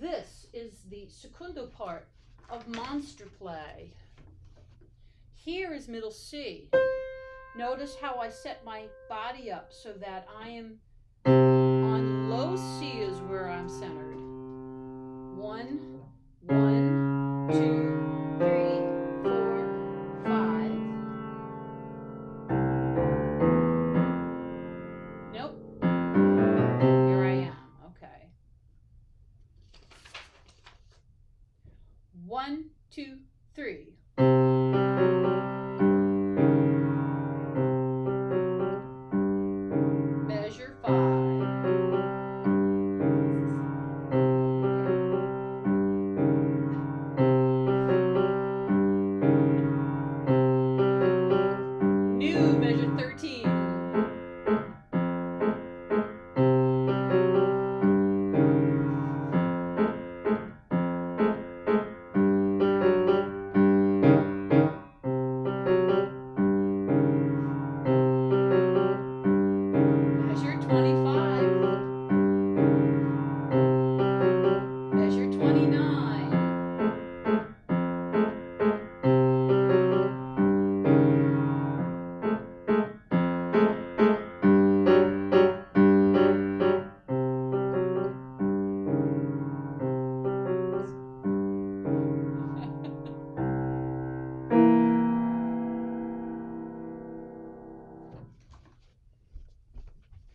This is the secondo part of monster play. Here is middle C. Notice how I set my body up so that I am on low C is where I'm centered. 1, 1, 2, 3, 4, 5. Nope. Here I am. Okay. 1, 2, 3.